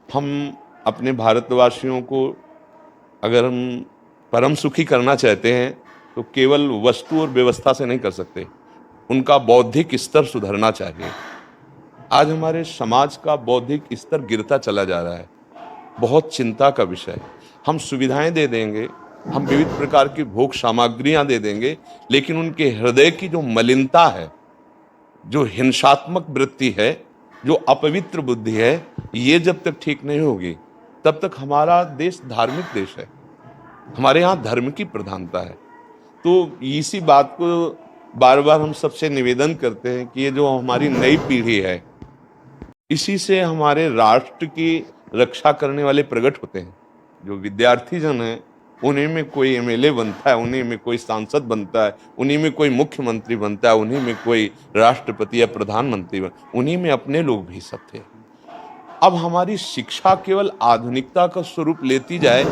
हम अपने भारतवासियों को अगर हम परम सुखी करना चाहते हैं तो केवल वस्तु और व्यवस्था से नहीं कर सकते, उनका बौद्धिक स्तर सुधरना चाहिए। आज हमारे समाज का बौद्धिक स्तर गिरता चला जा रहा है, बहुत चिंता का विषय है। हम सुविधाएं दे देंगे, हम विविध प्रकार की भोग सामग्रियां दे देंगे, लेकिन उनके हृदय की जो मलिनता है, जो हिंसात्मक वृत्ति है, जो अपवित्र बुद्धि है, ये जब तक ठीक नहीं होगी तब तक हमारा देश धार्मिक देश है, हमारे यहाँ धर्म की प्रधानता है। तो इसी बात को बार बार हम सबसे निवेदन करते हैं कि ये जो हमारी नई पीढ़ी है, इसी से हमारे राष्ट्र की रक्षा करने वाले प्रकट होते हैं। जो विद्यार्थी जन हैं, उन्हीं में कोई एमएलए बनता है, उन्हीं में कोई सांसद बनता है, उन्हीं में कोई मुख्यमंत्री बनता है, उन्हीं में कोई राष्ट्रपति या प्रधानमंत्री उन्हीं में अपने लोग भी सब थे। अब हमारी शिक्षा केवल आधुनिकता का स्वरूप लेती जाए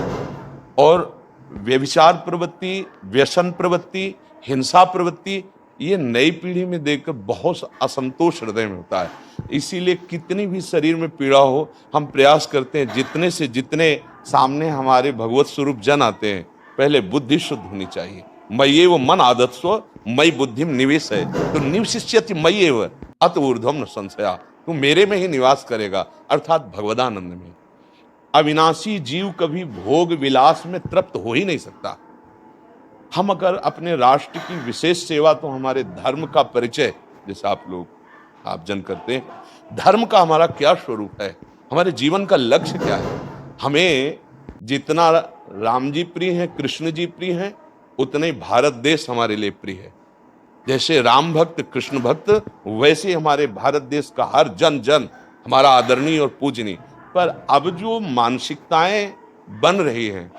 और व्यभिचार प्रवृत्ति, व्यसन प्रवृत्ति, हिंसा प्रवृत्ति, ये नई पीढ़ी में देखकर बहुत असंतोष हृदय में होता है। इसीलिए कितनी भी शरीर में पीड़ा हो, हम प्रयास करते हैं जितने से जितने सामने हमारे भगवत स्वरूप जन आते हैं, पहले बुद्धि शुद्ध होनी चाहिए। मय्येव वो मन आदत्स्व मयि बुद्धिम निवेश है, तो निवशिष्यति मय्येव अत ऊर्ध्वम न संशया, तू मेरे में ही निवास करेगा, अर्थात भगवदानंद में। अविनाशी जीव कभी भोग विलास में तृप्त हो ही नहीं सकता। हम अगर अपने राष्ट्र की विशेष सेवा, तो हमारे धर्म का परिचय, जैसे आप जन करते हैं, धर्म का हमारा क्या स्वरूप है, हमारे जीवन का लक्ष्य क्या है। हमें जितना राम जी प्रिय हैं, कृष्ण जी प्रिय हैं, उतने ही भारत देश हमारे लिए प्रिय है। जैसे राम भक्त, कृष्ण भक्त, वैसे हमारे भारत देश का हर जन जन हमारा आदरणीय और पूजनीय। पर अब जो मानसिकताएं बन रही हैं,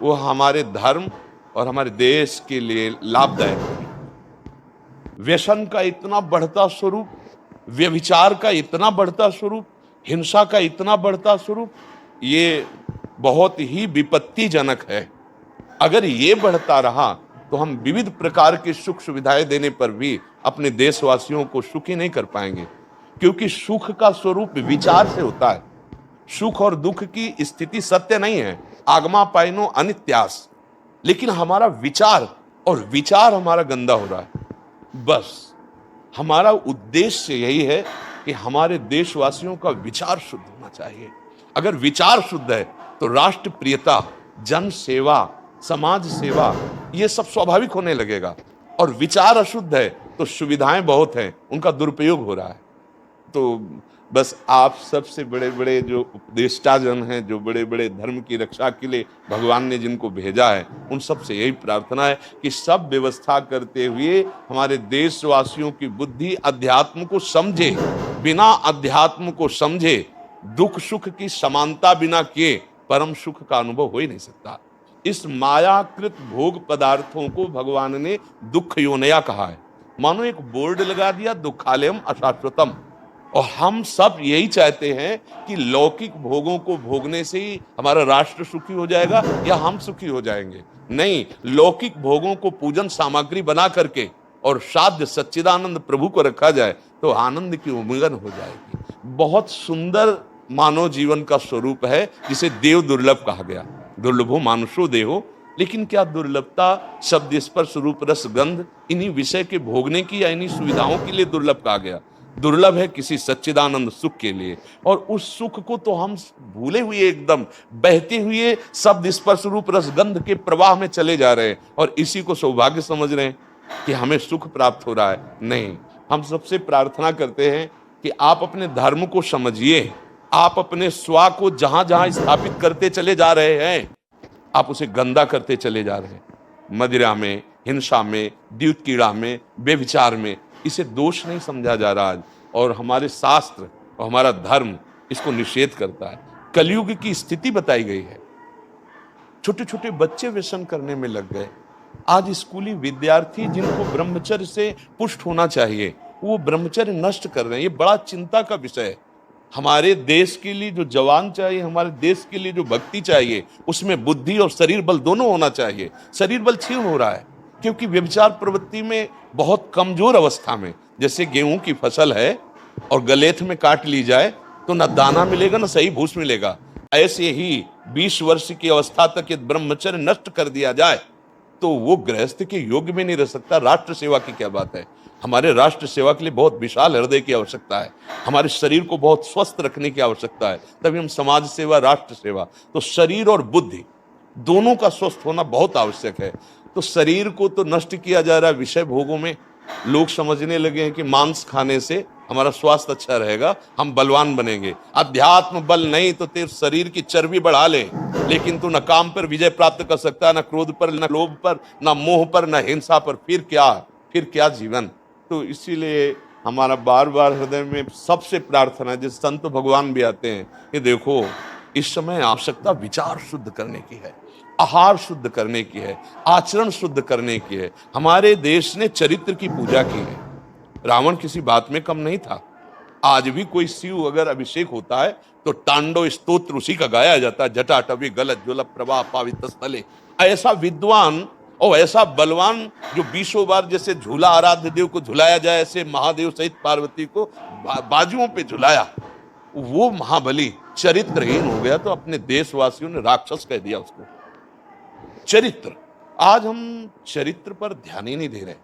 वो हमारे धर्म और हमारे देश के लिए लाभदायक है। व्यसन का इतना बढ़ता स्वरूप, व्यभिचार का इतना बढ़ता स्वरूप, हिंसा का इतना बढ़ता स्वरूप, ये बहुत ही विपत्तिजनक है। अगर ये बढ़ता रहा तो हम विविध प्रकार की सुख सुविधाएं देने पर भी अपने देशवासियों को सुखी नहीं कर पाएंगे, क्योंकि सुख का स्वरूप विचार से होता है। सुख और दुख की स्थिति सत्य नहीं है, आगमा पाइनो अनित्यास, लेकिन हमारा विचार, और विचार हमारा गंदा हो रहा है। बस हमारा उद्देश्य यही है कि हमारे देशवासियों का विचार शुद्ध होना चाहिए। अगर विचार शुद्ध है तो राष्ट्र प्रियता, जन सेवा, समाज सेवा, ये सब स्वाभाविक होने लगेगा। और विचार अशुद्ध है तो सुविधाएं बहुत हैं, उनका दुरुपयोग हो रहा है। तो बस आप सबसे बड़े बड़े जो उपदेष्टा जन हैं, जो बड़े बड़े धर्म की रक्षा के लिए भगवान ने जिनको भेजा है, उन सब से यही प्रार्थना है कि सब व्यवस्था करते हुए हमारे देशवासियों की बुद्धि अध्यात्म को समझे। बिना अध्यात्म को समझे दुख सुख की समानता बिना किए परम सुख का अनुभव हो ही नहीं सकता। इस मायाकृत भोग पदार्थों को भगवान ने दुख योनया कहा है। मानो एक बोर्ड लगा दिया, दुखालयम अशाश्वतम। और हम सब यही चाहते हैं कि लौकिक भोगों को भोगने से ही हमारा राष्ट्र सुखी हो जाएगा या हम सुखी हो जाएंगे। नहीं, लौकिक भोगों को पूजन सामग्री बना करके और साध्य सच्चिदानंद प्रभु को रखा जाए तो आनंद की उमंगन हो जाएगी। बहुत सुंदर मानव जीवन का स्वरूप है, जिसे देव दुर्लभ कहा गया। दुर्लभो मानुषो देहो, लेकिन क्या दुर्लभता शब्द स्पर्श रूप रस गंध इन्हीं विषय के भोगने की या इन्हीं सुविधाओं के लिए दुर्लभ कहा गया? दुर्लभ है किसी सच्चिदानंद सुख के लिए। और उस सुख को तो हम भूले हुए, एकदम बहते हुए शब्द स्पर्श रूप रस गंध के प्रवाह में चले जा रहे हैं और इसी को सौभाग्य समझ रहे हैं कि हमें सुख प्राप्त हो रहा है। नहीं, हम सबसे प्रार्थना करते हैं कि आप अपने धर्म को समझिए। आप अपने स्वा को जहां जहां स्थापित करते चले जा रहे हैं, आप उसे गंदा करते चले जा रहे हैं। मदिरा में, हिंसा में, द्यूत कीड़ा में, बेविचार में, इसे दोष नहीं समझा जा रहा आज। और हमारे शास्त्र और हमारा धर्म इसको निषेध करता है। कलयुग की स्थिति बताई गई है। छोटे छोटे बच्चे व्यसन करने में लग गए। आज स्कूली विद्यार्थी जिनको ब्रह्मचर्य से पुष्ट होना चाहिए, वो ब्रह्मचर्य नष्ट कर रहे हैं। ये बड़ा चिंता का विषय है। हमारे देश के लिए जो जवान चाहिए, हमारे देश के लिए जो भक्ति चाहिए, उसमें बुद्धि और शरीर बल दोनों होना चाहिए। शरीर बल क्षीण हो रहा है क्योंकि व्यभिचार प्रवृत्ति में बहुत कमजोर अवस्था में, जैसे गेहूं की फसल है और गलेथ में काट ली जाए तो न दाना मिलेगा न सही भूस मिलेगा। ऐसे ही 20 वर्ष की अवस्था तक यदि ब्रह्मचर्य नष्ट कर दिया जाए तो वो गृहस्थ के योग्य में नहीं रह सकता। राष्ट्र सेवा की क्या बात है। हमारे राष्ट्र सेवा के लिए बहुत विशाल हृदय की आवश्यकता है, हमारे शरीर को बहुत स्वस्थ रखने की आवश्यकता है, तभी हम समाज सेवा, राष्ट्र सेवा। तो शरीर और बुद्धि दोनों का स्वस्थ होना बहुत आवश्यक है। तो शरीर को तो नष्ट किया जा रहा है विषय भोगों में। लोग समझने लगे हैं कि मांस खाने से हमारा स्वास्थ्य अच्छा रहेगा, हम बलवान बनेंगे। अध्यात्म बल नहीं तो तेरे शरीर की चर्बी बढ़ा ले, लेकिन तू न काम पर विजय प्राप्त कर सकता, न क्रोध पर, न लोभ पर, न मोह पर, न हिंसा पर। फिर क्या जीवन। तो इसीलिए हमारा बार बार हृदय में सबसे प्रार्थना है, जिस संत भगवान भी आते हैं, कि देखो इस समय आवश्यकता विचार शुद्ध करने की है, आहार शुद्ध करने की है, आचरण शुद्ध करने की है। हमारे देश ने चरित्र की पूजा की है। रावण किसी बात में कम नहीं था। आज भी कोई शिव अगर अभिषेक होता है तो तांडव स्तोत्र उसी का गाया जाता है। जटाटवी गलत ज्वल प्रभा पावित स्थले। ऐसा विद्वान और ऐसा बलवान जो 20 बार जैसे झूला आराध्य देव को झुलाया जाए, ऐसे महादेव सहित पार्वती को बाजुओं पे झुलाया, वो महाबली चरित्रहीन हो गया तो अपने देशवासियों ने राक्षस कह दिया उसको। चरित्र, आज हम चरित्र पर ध्यान ही नहीं दे रहे।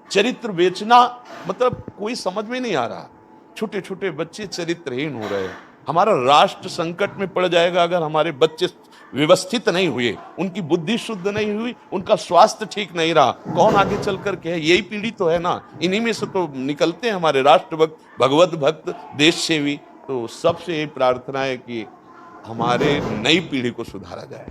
चरित्र बेचना मतलब कोई समझ में नहीं आ रहा। छोटे छोटे बच्चे चरित्रहीन हो रहे हैं। हमारा राष्ट्र संकट में पड़ जाएगा अगर हमारे बच्चे व्यवस्थित नहीं हुए, उनकी बुद्धि शुद्ध नहीं हुई, उनका स्वास्थ्य ठीक नहीं रहा। कौन आगे चल कर के है? यही पीढ़ी तो है ना, इन्हीं में से तो निकलते हैं हमारे राष्ट्र भक्त, भगवत भक्त, देश सेवी। तो सबसे यही प्रार्थना है कि हमारे नई पीढ़ी को सुधारा जाए।